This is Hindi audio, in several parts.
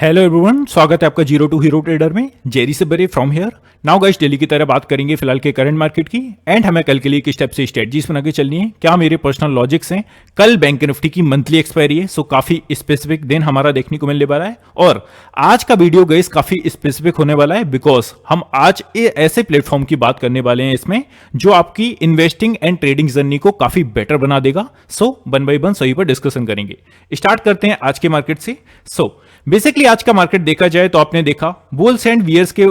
हेलो एवरीवन, स्वागत है आपका जीरो टू हीरो ट्रेडर में। जेरी से बरे from here. Now guys, daily की तरह बात करेंगे फिलहाल के करंट मार्केट की एंड हमें कल के लिए किस टाइप से स्ट्रेटजीज बना के चलनी है, क्या मेरे पर्सनल लॉजिक्स हैं। कल बैंक निफ्टी की मंथली एक्सपायरी है, सो काफी स्पेसिफिक दिन हमारा देखने को मिलने वाला है। और आज का वीडियो गाइस काफी स्पेसिफिक होने वाला है बिकॉज हम आज ऐसे प्लेटफॉर्म की बात करने वाले हैं इसमें जो आपकी इन्वेस्टिंग एंड ट्रेडिंग जर्नी को काफी बेटर बना देगा। सो वन बाई वन सही पर डिस्कशन करेंगे। स्टार्ट करते हैं आज के मार्केट से। बेसिकली आज का मार्केट देखा जाए तो आपने देखा बुल्स एंड बियर्स के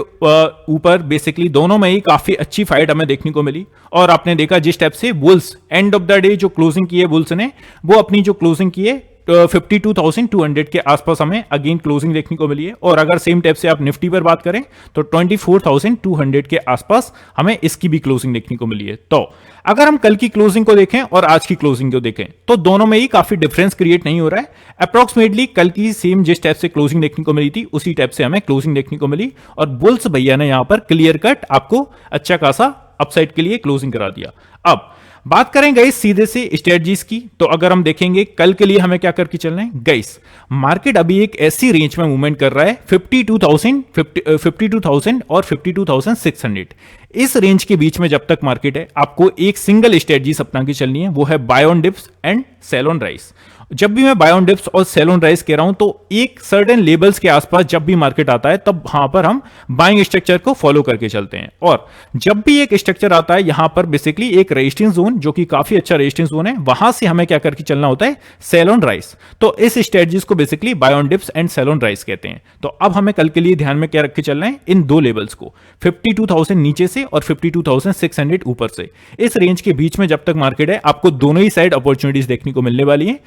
ऊपर बेसिकली दोनों में ही काफी अच्छी फाइट हमें देखने को मिली। और आपने देखा जिस टाइप से bulls end of the day जो क्लोजिंग की है बुल्स ने, वो अपनी जो क्लोजिंग की है 52,200 के आसपास हमें अगेन क्लोजिंग देखने को मिली है। और अगर सेम टाइप से आप निफ्टी पर बात करें तो 24,200 के आसपास हमें इसकी भी क्लोजिंग देखने को मिली है। तो अगर हम कल की क्लोजिंग को देखें और आज की क्लोजिंग को देखें तो दोनों में ही काफी डिफरेंस क्रिएट नहीं हो रहा है। अप्रोक्सीमेटली कल की सेम जिस टाइप से क्लोजिंग देखने को मिली थी उसी टाइप से हमें क्लोजिंग देखने को मिली। और बुल्स भैया ने यहां पर क्लियर कट आपको अच्छा खासा अपसाइड के लिए क्लोजिंग करा दिया। अब बात करें गाइस सीधे से स्ट्रेटजीज की, तो अगर हम देखेंगे कल के लिए हमें क्या करके चलना है गाइस, मार्केट अभी एक ऐसी रेंज में मूवमेंट कर रहा है 52,000 और 52,600। इस रेंज के बीच में जब तक मार्केट है आपको एक सिंगल स्ट्रेटजी अपना के चलनी है, वो है buy on dips and sell on rise. जब भी मैं बाय ऑन डिप्स और सेल ऑन राइज कह रहा हूं तो एक सर्टेन लेवल्स के आसपास जब भी मार्केट आता है तब वहां पर हम बाइंग स्ट्रक्चर को फॉलो करके चलते हैं। और जब भी एक स्ट्रक्चर आता है यहां पर बेसिकली एक रेजिस्टेंस जोन जो कि काफी अच्छा रेजिस्टेंस जोन है, वहां से हमें क्या करके चलना होता है, सेल ऑन राइज। तो इस स्ट्रेटजीज को basically buy on dips and sell on rise कहते हैं। तो अब हमें कल के लिए ध्यान में क्या रख के चलना है, इन दो लेवल्स को 52,000 नीचे से और 52,600 ऊपर से। इस रेंज के बीच में जब तक मार्केट है आपको दोनों ही साइड अपॉर्चुनिटीज देखने को मिलने वाली है।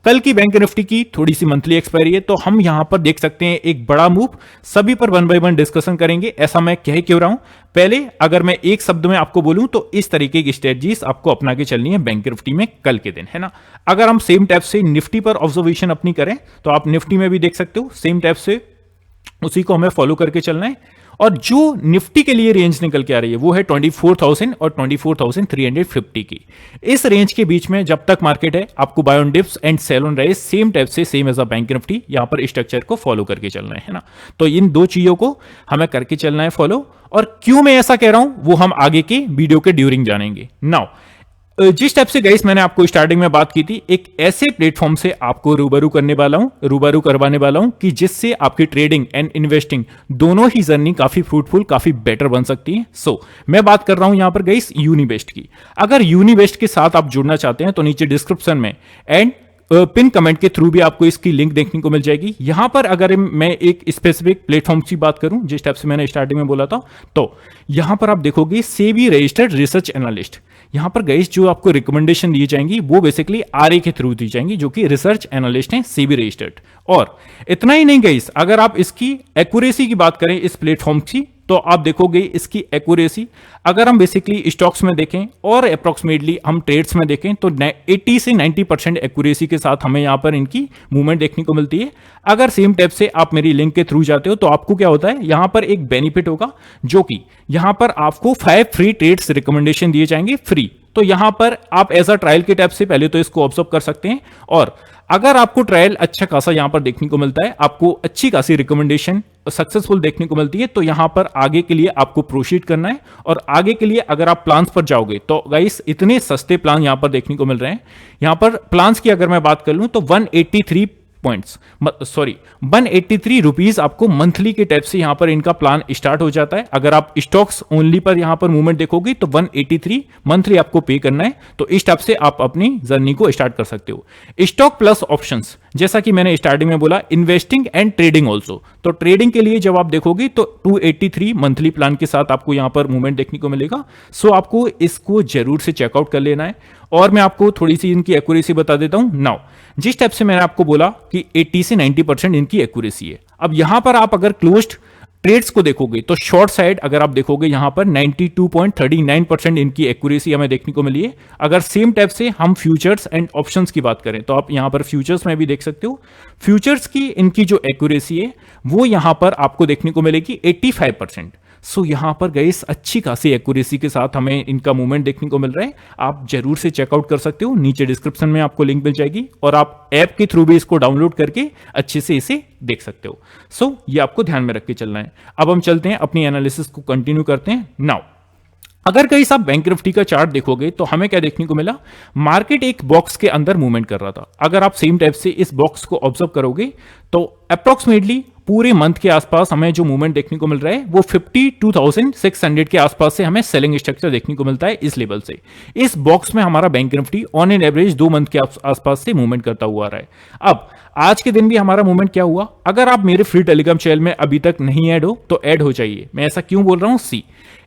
कल की बैंक निफ्टी की थोड़ी सी मंथली एक्सपायरी है तो हम यहां पर देख सकते हैं एक बड़ा मूव। सभी पर वन बाय वन डिस्कशन करेंगे। ऐसा मैं कह क्यों रहा हूं, पहले अगर मैं एक शब्द में आपको बोलूं तो इस तरीके की स्ट्रेटजीज आपको अपना के चलनी है बैंक निफ्टी में कल के दिन, है ना। अगर हम सेम टाइप से निफ्टी पर ऑब्जर्वेशन अपनी करें तो आप निफ्टी में भी देख सकते हो सेम टाइप से उसी को हमें फॉलो करके चलना है। और जो निफ्टी के लिए रेंज निकल के आ रही है वो है 24,000 और 24,350 की। इस रेंज के बीच में जब तक मार्केट है आपको buy on dips and sell on rise same type से same as a bank nifty यहां पर स्ट्रक्चर को फॉलो करके चलना है ना। तो इन दो चीजों को हमें करके चलना है फॉलो। और क्यों मैं ऐसा कह रहा हूं वो हम आगे के वीडियो के ड्यूरिंग जानेंगे। नाउ जिस टाइप से गाइस मैंने आपको स्टार्टिंग में बात की थी, एक ऐसे प्लेटफॉर्म से आपको रूबरू करवाने वाला हूं कि जिससे आपकी ट्रेडिंग एंड इन्वेस्टिंग दोनों ही जर्नी काफी फ्रूटफुल काफी बेटर बन सकती है। मैं बात कर रहा हूं यहां पर गाइस यूनिवेस्ट की। अगर यूनिवेस्ट के साथ आप जुड़ना चाहते हैं तो नीचे डिस्क्रिप्शन में एंड पिन कमेंट के थ्रू भी आपको इसकी लिंक देखने को मिल जाएगी। यहां पर अगर मैं एक स्पेसिफिक प्लेटफॉर्म की बात करूं जिस टाइप से मैंने स्टार्टिंग में बोला था, तो यहां पर आप देखोगे सेबी रजिस्टर्ड रिसर्च एनालिस्ट। यहां पर गाइस जो आपको रिकमेंडेशन दी जाएंगी वो बेसिकली आरए के थ्रू दी जाएंगी जो कि रिसर्च एनालिस्ट हैं सेबी रजिस्टर्ड। और इतना ही नहीं गाइस, अगर आप इसकी एक्यूरेसी की बात करें इस प्लेटफॉर्म की तो आप देखोगे इसकी एक्यूरेसी अगर हम बेसिकली स्टॉक्स में देखें और अप्रोक्सीमेटली हम ट्रेड्स में देखें तो 80 से 90% एक्यूरेसी के साथ हमें यहां पर इनकी मूवमेंट देखने को मिलती है। अगर सेम टाइप से आप मेरी लिंक के थ्रू जाते हो तो आपको क्या होता है, यहां पर एक बेनिफिट होगा जो कि यहां पर आपको 5 फ्री ट्रेड्स रिकमेंडेशन दिए जाएंगे फ्री। तो यहां पर आप एज अ ट्रायल के टाइप से पहले तो इसको ऑब्जर्व कर सकते हैं। और अगर आपको ट्रायल अच्छा खासा यहां पर देखने को मिलता है, आपको अच्छी खासी रिकमेंडेशन सक्सेसफुल देखने को मिलती है, तो यहां पर आगे के लिए आपको प्रोसीड करना है। और आगे के लिए अगर आप प्लान्स पर जाओगे तो गाइस इतने सस्ते प्लान यहां पर देखने को मिल रहे हैं। यहां पर प्लान्स की अगर मैं बात कर लूं तो 183 रुपीज आपको मंथली के टाइप से यहां पर इनका प्लान स्टार्ट हो जाता है। अगर आप स्टॉक्स ओनली पर यहां पर मूवमेंट देखोगे तो 183 मंथली आपको पे करना है। तो इस टाइप से आप अपनी जर्नी को स्टार्ट कर सकते हो। स्टॉक प्लस ऑप्शंस, जैसा कि मैंने स्टार्टिंग में बोला, इन्वेस्टिंग एंड ट्रेडिंग ऑल्सो। तो ट्रेडिंग के लिए जब आप देखोगे तो 283 मंथली प्लान के साथ आपको यहां पर मूवमेंट देखने को मिलेगा। आपको इसको जरूर से चेकआउट कर लेना है। और मैं आपको थोड़ी सी इनकी एक्यूरेसी बता देता हूं। नाउ जिस टाइप से मैंने आपको बोला कि 80 से 90% इनकी एक्यूरेसी है। अब यहां पर आप अगर क्लोज्ड ट्रेड्स को देखोगे तो शॉर्ट साइड अगर आप देखोगे यहां पर 92.39% इनकी एक्यूरेसी हमें देखने को मिली है। अगर सेम टाइप से हम फ्यूचर्स एंड ऑप्शंस की बात करें तो आप यहां पर फ्यूचर्स में भी देख सकते हो, फ्यूचर्स की इनकी जो एक्यूरेसी है वो यहां पर आपको देखने को मिलेगी 85%। सो यहाँ पर गाइस अच्छी खासी एक्यूरेसी के साथ हमें इनका मूवमेंट देखने को मिल रहा है। आप जरूर से चेकआउट कर सकते हो, नीचे डिस्क्रिप्शन में आपको लिंक मिल जाएगी और आप ऐप के थ्रू भी इसको डाउनलोड करके अच्छे से इसे देख सकते हो। सो ये आपको ध्यान में रख के चलना है। अब हम चलते हैं अपनी एनालिसिस को कंटिन्यू करते हैं। नाउ अगर कहीं आप बैंक निफ्टी का चार्ट देखोगे तो हमें क्या देखने को मिला, मार्केट एक बॉक्स के अंदर मूवमेंट कर रहा था। अगर आप सेम टाइप से इस बॉक्स को ऑब्जर्व करोगे तो अप्रोक्सीमेटली पूरे मंथ के आसपास हमें जो मूवमेंट देखने को मिल रहा है वो 52,600 के आसपास से हमें सेलिंग स्ट्रक्चर देखने को मिलता है। इस लेवल से इस बॉक्स में हमारा bank Nifty on an average 2 month के आसपास से मूवमेंट करता हुआ आ रहा है। अब आज के दिन भी हमारा मूवमेंट क्या हुआ, अगर आप मेरे फ्री टेलीग्राम चैनल में अभी तक नहीं ऐड हो तो ऐड हो जाइए। मैं ऐसा क्यों बोल रहा हूं, सी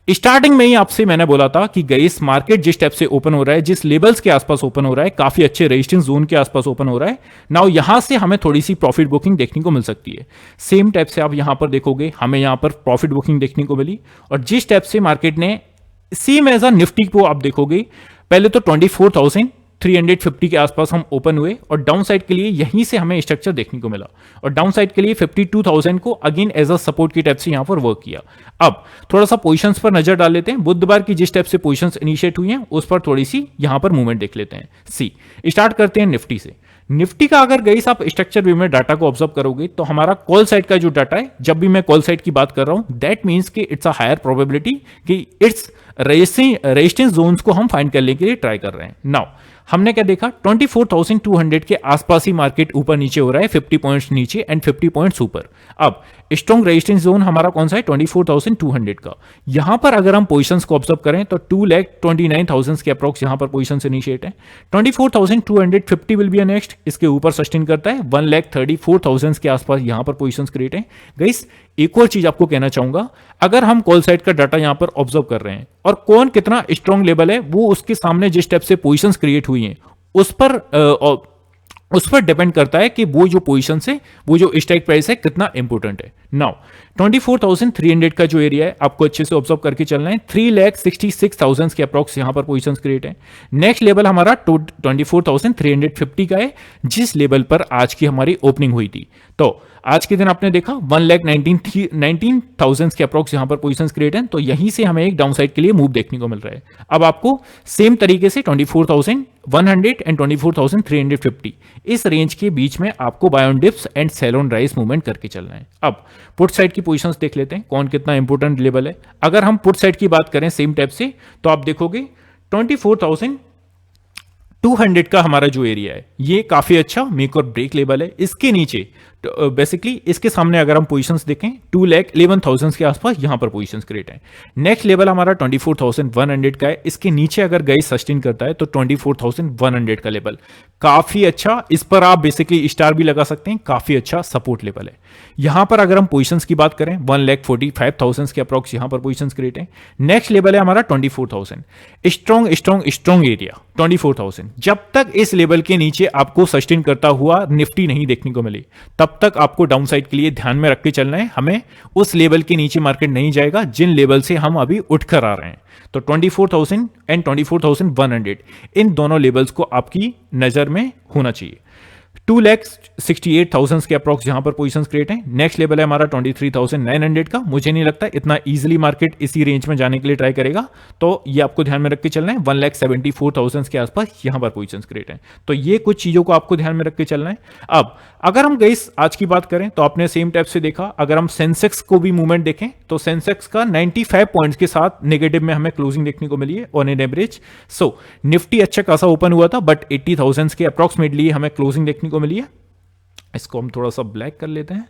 स्टार्टिंग में ही आपसे मैंने बोला था कि गाइस मार्केट जिस टाइप से ओपन हो रहा है, जिस लेवल्स के आसपास ओपन हो रहा है, काफी अच्छे रेजिस्टेंस जोन के आसपास ओपन हो रहा है। नाउ यहां से हमें थोड़ी सी प्रॉफिट बुकिंग देखने को मिल सकती है। सेम टाइप से आप यहां पर देखोगे हमें यहां पर प्रॉफिट बुकिंग देखने को मिली। और जिस टाइप से मार्केट ने सेम एज अ निफ्टी को आप देखोगे, पहले तो 24,350 के आसपास हम ओपन हुए और डाउन साइड के लिए यहीं से हमें स्ट्रक्चर देखने को मिला और डाउन साइड के लिए 52,000 को अगेन एज अ सपोर्ट की टाइप से यहां पर वर्क किया। अब थोड़ा सा पोजीशंस पर नजर डाल लेते हैं। बुधवार की जिस टाइप से पोजीशंस इनिशिएट हुई हैं उस पर थोड़ी सी यहां पर मूवमेंट देख लेते हैं। सी स्टार्ट करते हैं निफ्टी से। निफ्टी का अगर गाइस आप स्ट्रक्चर व्यू में डाटा को ऑब्जर्व करोगे तो हमारा कॉल साइड का जो डाटा है, जब भी मैं कॉल साइड की बात कर रहा हूं दैट मींस कि इट्स अ हायर प्रोबेबिलिटी कि इट्स रेजिस्टेंस जोन्स को हम फाइंड करने के लिए ट्राई कर रहे हैं। नाउ हमने क्या देखा, 24,200 के आसपास ही मार्केट ऊपर नीचे हो रहा है, 50 पॉइंट्स नीचे एंड 50 पॉइंट्स ऊपर। अब स्ट्रॉन्ग रेजिस्टेंस जोन हमारा कौन सा है, 24,200 का। यहां पर अगर हम पोजीशंस को ऑब्जर्व करें तो 2,29,000 के अप्रोक्स यहां पर पोजीशन इनिशिएट है। 24,250 विल बी नेक्स्ट, इसके ऊपर सस्टेन करता है। 1,34,000 के आसपास यहां पर पोजीशंस क्रिएट है। गाइस एक और चीज आपको कहना चाहूंगा, अगर हम कॉल साइड का डाटा यहां पर ऑब्जर्व कर रहे हैं और कौन कितना स्ट्रॉन्ग लेवल है, वो उसके सामने जिस टाइप से पोजीशंस क्रिएट हुई हैं उस पर डिपेंड करता है कि वो जो पोजीशन है, वो जो स्ट्राइक प्राइस है कितना इंपॉर्टेंट है। नाउ 24,300 का जो एरिया है आपको अच्छे से ऑब्जर्व करके चलना है। 3,66,000 के अप्रॉक्स यहां पर पोजीशंस क्रिएट है। नेक्स्ट लेवल हमारा 24,350 का है, जिस लेवल पर आज की हमारी ओपनिंग हुई थी। तो आज के दिन आपने देखा 1,19,000 के अप्रॉक्स यहां पर पोजीशंस क्रिएट हैं, तो यहीं से हमें एक डाउन साइड के लिए मूव देखने को मिल रहा है। अब आपको सेम तरीके से 24,100 एंड 24,350 इस रेंज के बीच में आपको buy on dips and sell on rise movement करके चलना है। अब पुट साइड की पोजीशंस देख लेते हैं, कौन कितना इंपॉर्टेंट लेवल है। अगर हम पुट साइड की बात करें सेम टाइप से, तो आप देखोगे 24,200 का हमारा जो एरिया है ये काफी अच्छा मेक और ब्रेक लेवल है। इसके नीचे बेसिकली इसके सामने अगर हम पोजीशंस देखें 2,11,000 के आसपास यहां पर पोजीशंस क्रिएट है। नेक्स्ट लेवल हमारा 24,100 का है। इसके नीचे अगर गाइस सस्टेन करता है तो 24,100 का लेवल काफी अच्छा, इस पर आप बेसिकली स्टार भी लगा सकते हैं, काफी अच्छा सपोर्ट लेवल है। यहां पर अगर हम पोजीशंस की बात करें 1,45,000 के अप्रॉक्स यहां पर पोजीशंस क्रिएट है। नेक्स्ट लेवल है हमारा 24,000, स्ट्रॉन्ग एरिया 24,000। जब तक इस लेवल के नीचे आपको सस्टेन करता हुआ निफ्टी नहीं देखने को मिली तब तक आपको डाउन साइड के लिए ध्यान में रख के चलना है। हमें उस लेवल के नीचे मार्केट नहीं जाएगा जिन लेवल से हम अभी उठकर आ रहे हैं। तो 24,000 एंड 24,100 इन दोनों लेवल्स को आपकी नजर में होना चाहिए। 2,68,000 के अप्रॉक्स यहां पर पोजीशंस क्रिएट है। नेक्स्ट लेवल है हमारा 23,900 का। मुझे नहीं लगता इतना इजीली मार्केट इसी रेंज में जाने के लिए ट्राई करेगा, तो ये आपको ध्यान में रख के चलना है। 1,74,000 के आसपास यहां पर पोजीशंस क्रिएट है। तो ये कुछ चीजों को आपको ध्यान में रख के चलना है। अब अगर हम गाइस आज की बात करें तो आपने सेम टाइप से देखा, अगर हम सेंसेक्स को भी मूवमेंट देखें तो सेंसेक्स का 95 पॉइंट्स के साथ नेगेटिव में हमें क्लोजिंग देखने को मिली है on an average. So Nifty अच्छा खासा ओपन हुआ था बट 80,000 के अप्रॉक्सीमेटली हमें क्लोजिंग देखने को मिली है। इसको हम थोड़ा सा ब्लैक कर लेते हैं।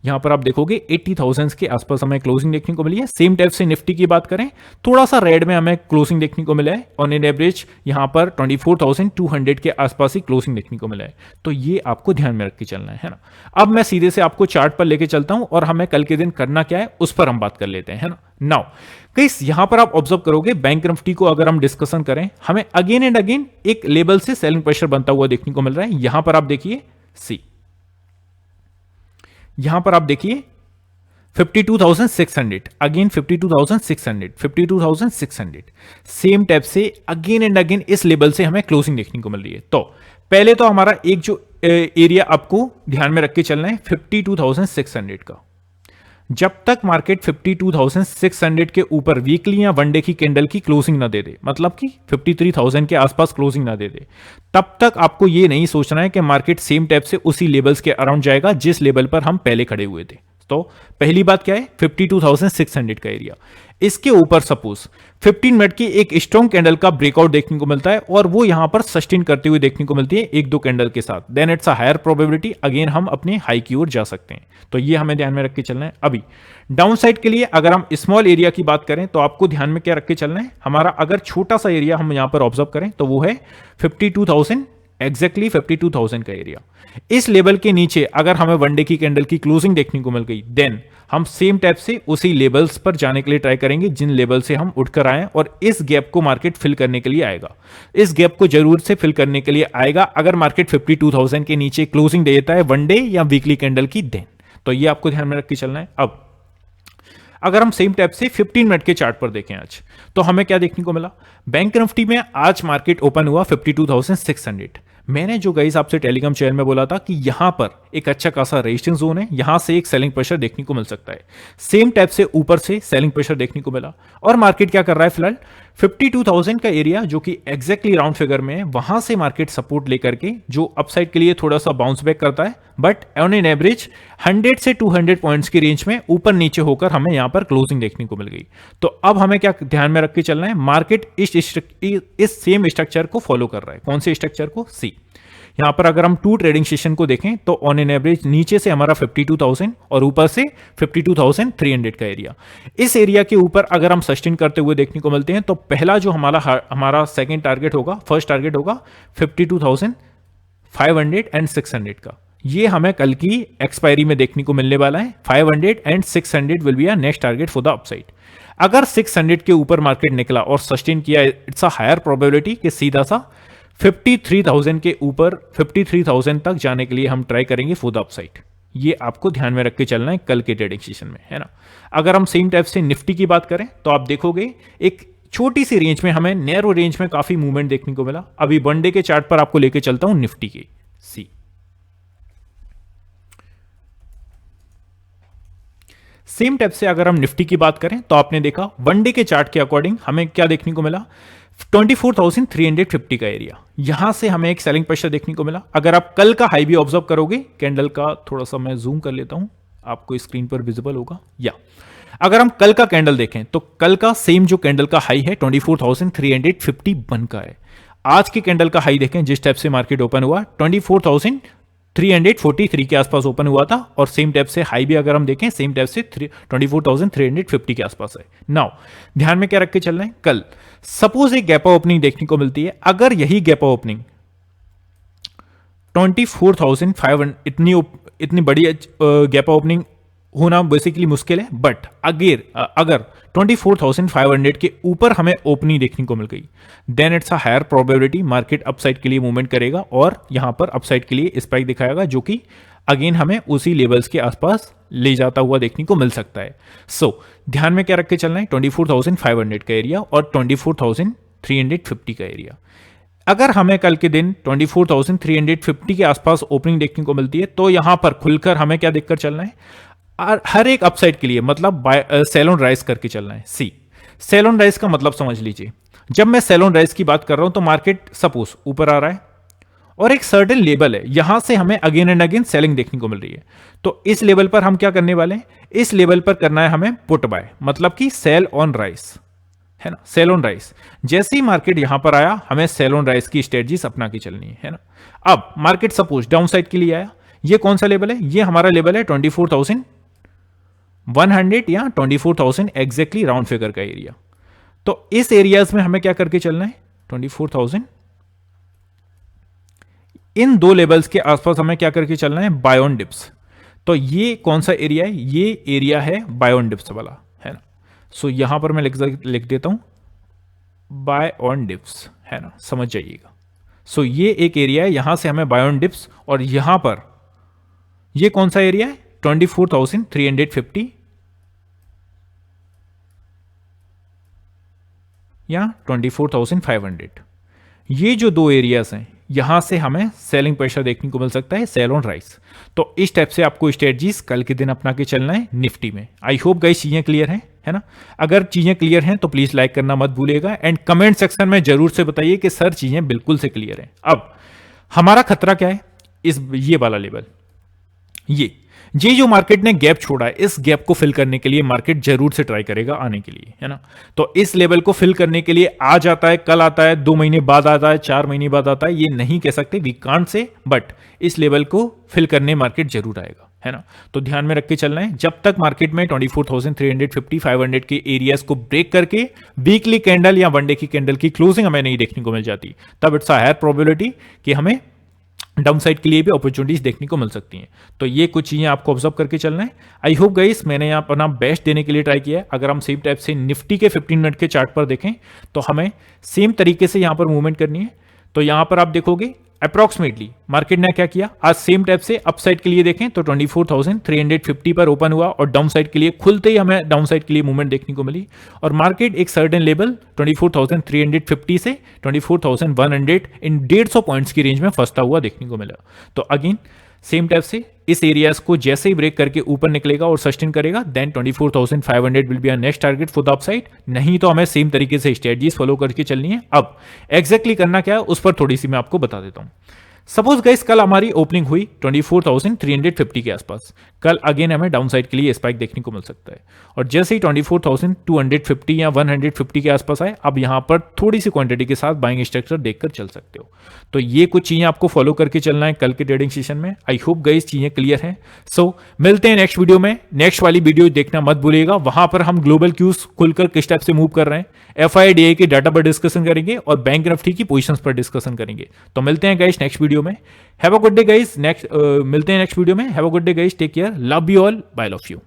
यहां पर आप देखोगे 80,000 के आसपास हमें क्लोजिंग देखने को मिली है। सेम टाइप से निफ्टी की बात करें थोड़ा सा रेड में हमें क्लोजिंग देखने को मिला है। ऑन एन एवरेज यहां पर 24,200 के आसपास ही क्लोजिंग देखने को मिला है। तो ये आपको ध्यान में रख के चलना है ना। अब मैं सीधे से आपको चार्ट पर लेके चलता हूं और हमें कल के दिन करना क्या है उस पर हम बात कर लेते हैं, है ना। नाउ गाइस यहां पर आप ऑब्जर्व करोगे बैंक निफ्टी को अगर हम डिस्कशन करें, हमें अगेन एंड अगेन एक लेवल से सेलिंग प्रेशर बनता हुआ देखने को मिल रहा है। यहां पर आप देखिए यहां पर आप देखिए 52,600 अगेन 52,600 सेम टाइप से अगेन एंड अगेन इस लेवल से हमें क्लोजिंग देखने को मिल रही है। तो पहले तो हमारा एक जो एरिया आपको ध्यान में रख के चलना है 52,600 का। जब तक मार्केट 52,600 के ऊपर वीकली या वनडे की कैंडल की क्लोजिंग ना दे दे, मतलब कि 53,000 के आसपास क्लोजिंग ना दे दे, तब तक आपको ये नहीं सोचना है कि मार्केट सेम टाइप से उसी लेवल्स के अराउंड जाएगा जिस लेवल पर हम पहले खड़े हुए थे। तो पहली बात क्या है, 52,600 का एरिया, इसके ऊपर सपोज 15 मिनट की एक स्ट्रॉन्ग कैंडल का ब्रेकआउट देखने को मिलता है और वो यहां पर सस्टेन करते हुए देखने को मिलती है एक दो कैंडल के साथ, then it's a higher probability again हम अपने हाई की ओर जा सकते हैं। तो ये हमें ध्यान में रख के चलना है। अभी डाउन साइड के लिए अगर हम स्मॉल एरिया की बात करें तो आपको ध्यान में क्या रख के चलना है, हमारा अगर छोटा सा एरिया हम यहां पर ऑब्जर्व करें तो वो है 52,000, एग्जैक्टली 52,000 का एरिया। इस लेवल के नीचे अगर हमें वनडे की कैंडल की क्लोजिंग देखने को मिल गई, देन हम सेम टाइप से उसी लेवल्स पर जाने के लिए ट्राई करेंगे जिन लेवल से हम उठकर आए, और इस गैप को मार्केट फिल करने के लिए आएगा। इस गैप को जरूर से फिल करने के लिए आएगा अगर मार्केट 52,000 के नीचे क्लोजिंग दे देता है वनडे या वीकली कैंडल की, देन तो ये आपको ध्यान में रख के चलना है। अब अगर हम सेम टाइप से 15 मिनट के चार्ट पर देखें आज, तो हमें क्या देखने को मिला, बैंक निफ्टी में आज मार्केट ओपन हुआ 52,600। मैंने जो गाइस आपसे टेलीग्राम चैनल में बोला था कि यहां पर एक अच्छा खासा रेजिस्टेंस जोन है, यहां से एक सेलिंग प्रेशर देखने को मिल सकता है। सेम टाइप से ऊपर से सेलिंग प्रेशर देखने को मिला और मार्केट क्या कर रहा है फिलहाल 52,000 का एरिया जो कि एग्जैक्टली राउंड फिगर में है, वहां से मार्केट सपोर्ट लेकर के जो अपसाइड के लिए थोड़ा सा बाउंस बैक करता है, बट ऑन एन एवरेज 100 से 200 पॉइंट्स की रेंज में ऊपर नीचे होकर हमें यहां पर क्लोजिंग देखने को मिल गई। तो अब हमें क्या ध्यान में रख के चलना है, मार्केट इस सेम स्ट्रक्चर को फॉलो कर रहा है। कौन से स्ट्रक्चर को, सी। यहां पर अगर हम 2 ट्रेडिंग सेशन को देखें तो ऑन एन एवरेज नीचे से हमारा 52,000 और ऊपर से 52,300 का एरिया। इस एरिया के ऊपर अगर हम सस्टेन करते हुए देखने को मिलते हैं तो पहला जो हमारा सेकंड टारगेट होगा, फर्स्ट टारगेट होगा 52,500 एंड 600 का। ये हमें कल की एक्सपायरी में देखने को मिलने वाला है। 500 and 600 will be a next target for the upside. अगर 600 के ऊपर मार्केट निकला और सस्टेन किया, इट्स अ हायर प्रोबेबिलिटी कि सीधा सा 53,000 के ऊपर 53,000 तक जाने के लिए हम ट्राई करेंगे फॉर द अपसाइड। ये आपको ध्यान में रख के चलना है कल के ट्रेडिंग सेशन में, है ना। अगर हम सेम टाइप से निफ्टी की बात करें तो आप देखोगे एक छोटी सी रेंज में हमें नैरो रेंज में काफी मूवमेंट देखने को मिला। अभी वनडे के चार्ट पर आपको लेके चलता हूं निफ्टी के, सी। सेम टाइप से अगर हम निफ्टी की बात करें तो आपने देखा वनडे के चार्ट के अकॉर्डिंग हमें क्या देखने को मिला, 24,350 का एरिया, यहां से हमें एक सेलिंग प्रेशर देखने को मिला। अगर आप कल का हाई भी ऑब्जर्व करोगे कैंडल का, थोड़ा सा मैं जूम कर लेता हूं, आपको स्क्रीन पर विजिबल होगा, या अगर हम कल का कैंडल देखें तो कल का सेम जो कैंडल का हाई है 24,351 का है। आज के कैंडल का हाई देखें जिस टाइप से मार्केट ओपन हुआ 24,343 के आसपास ओपन हुआ था, और सेम टाइप से हाई भी अगर हम देखें सेम टाइप से 24,350 के आसपास है। नाउ ध्यान में क्या रख के चलना है, कल सपोज एक गैप ओपनिंग देखने को मिलती है, अगर यही गैप ओपनिंग 24,500 इतनी बड़ी गैप ओपनिंग होना बेसिकली मुश्किल है, बट अगर 24,500 के ऊपर हमें ओपनिंग देखने को मिल गई, then it's a higher probability market upside के लिए मूवमेंट करेगा और यहां पर अपसाइड के लिए स्पाइक दिखाएगा जो कि अगेन हमें उसी लेवल्स के आसपास ले जाता हुआ देखने को मिल सकता है। सो ध्यान में क्या रख के चलना है, 24,500 का एरिया और 24,350 का एरिया। अगर हमें कल के दिन 24,350 के आसपास ओपनिंग देखने को मिलती है तो यहां पर खुलकर हमें क्या देखकर चलना है, हर एक अपसाइड के लिए मतलब सेल ऑन राइज करके चलना है। सी, सेल ऑन राइज का मतलब समझ लीजिए, जब मैं सेल ऑन राइज की बात कर रहा हूं तो मार्केट सपोज ऊपर आ रहा है और एक सर्टेन लेवल है, यहां से हमें अगेन एंड अगेन सेलिंग देखने को मिल रही है। तो इस लेवल पर हम क्या करने वाले हैं, इस लेवल पर करना है हमें पुट बाय, मतलब कि सेल ऑन राइज, है ना, सेल ऑन राइज। जैसे ही मार्केट यहां पर आया हमें सेल ऑन राइज की स्ट्रेटजीज अपना के चलनी है ना। अब मार्केट सपोज डाउन साइड के लिए आया, ये कौन सा लेवल है, ये हमारा लेवल है 24,100 या 24,000 एग्जैक्टली राउंड फिगर का एरिया। तो इस एरियाज में हमें क्या करके चलना है, 24,000, इन दो लेवल्स के आसपास हमें क्या करके चलना है, बाय ऑन डिप्स। तो ये कौन सा एरिया है, ये एरिया है बाय ऑन डिप्स वाला, है ना। सो यहां पर मैं लिख देता हूं बाय ऑन डिप्स, है ना, समझ जाइएगा। सो ये एक एरिया है, यहां से हमें बाय ऑन डिप्स, और यहां पर ये कौन सा एरिया है, 24,350 या 24,500। ये जो दो एरियाज हैं यहां से हमें सेलिंग प्रेशर देखने को मिल सकता है सेल ऑन राइज। तो इस टाइप से आपको स्ट्रेटजीज कल के दिन अपना के चलना है निफ्टी में। आई होप गाइस चीजें क्लियर हैं, है ना। अगर चीजें क्लियर हैं तो प्लीज लाइक करना मत भूलिएगा एंड कमेंट सेक्शन में जरूर से बताइए कि सर चीजें बिल्कुल से क्लियर हैं। अब हमारा खतरा क्या है, इस ये वाला लेवल, ये जो मार्केट ने गैप छोड़ा है, इस गैप को फिल करने के लिए मार्केट जरूर से ट्राई करेगा आने के लिए, है ना। तो इस लेवल को फिल करने के लिए आज आता है, कल आता है, 2 महीने बाद आता है, 4 महीने बाद आता है, ये नहीं कह सकते, वी कांट से, बट इस लेवल को फिल करने मार्केट जरूर आएगा, है ना। तो ध्यान में रख के चलना है। जब तक मार्केट में 24,350 500 के एरियाज को ब्रेक करके वीकली कैंडल या वन डे की कैंडल की क्लोजिंग हमें नहीं देखने को मिल जाती, तब इट्स अ हायर प्रोबेबिलिटी कि हमें डाउन साइड के लिए भी अपॉर्चुनिटीज देखने को मिल सकती हैं। तो ये कुछ चीजें आपको ऑब्जर्व करके चलना है। आई होप गाइस मैंने यहाँ अपना बेस्ट देने के लिए ट्राई किया है। अगर हम सेम टाइप से निफ्टी के 15 मिनट के चार्ट पर देखें तो हमें सेम तरीके से यहाँ पर मूवमेंट करनी है। तो यहाँ पर आप देखोगे अप्रॉक्सीमेटली मार्केट ने क्या किया, आज सेम टाइप से अप साइड के लिए देखें तो 24,350 पर ओपन हुआ और डाउन साइड के लिए खुलते ही हमें डाउन साइड के लिए मूवमेंट देखने को मिली और मार्केट एक सर्टेन लेवल 24,350 से 24,100 इन 150 पॉइंट्स की रेंज में फंसता हुआ देखने को मिला। तो अगेन सेम टाइप से इस एरियाज को जैसे ही ब्रेक करके ऊपर निकलेगा और सस्टेन करेगा, then 24,500 will be our next target for the upside. नहीं तो हमें सेम तरीके से स्ट्रेटजीज फॉलो करके चलनी है। अब एग्जैक्टली करना क्या है उस पर थोड़ी सी मैं आपको बता देता हूं। सपोज गाइस कल हमारी ओपनिंग हुई 24,350 के आसपास, कल अगेन हमें डाउन साइड के लिए स्पाइक देखने को मिल सकता है और जैसे ही 24,250 या 150 के आसपास आए, अब यहां पर थोड़ी सी क्वांटिटी के साथ बाइंग स्ट्रक्चर देखकर चल सकते हो। तो ये कुछ चीजें आपको फॉलो करके चलना है कल के ट्रेडिंग सेशन में। आई होप गाइस चीजें क्लियर हैं। सो मिलते हैं नेक्स्ट वीडियो में। नेक्स्ट वाली वीडियो देखना मत भूलिएगा, वहां पर हम ग्लोबल क्यूज खुलकर किस टाइप से मूव कर रहे हैं, FIDI के डाटा पर डिस्कशन करेंगे और बैंक निफ्टी की पोजीशंस पर डिस्कशन करेंगे। तो मिलते हैं गाइस नेक्स्ट वीडियो में। Have a good day guys, मिलते हैं नेक्स्ट वीडियो में। Have a good day guys, take care, love you all, bye love you.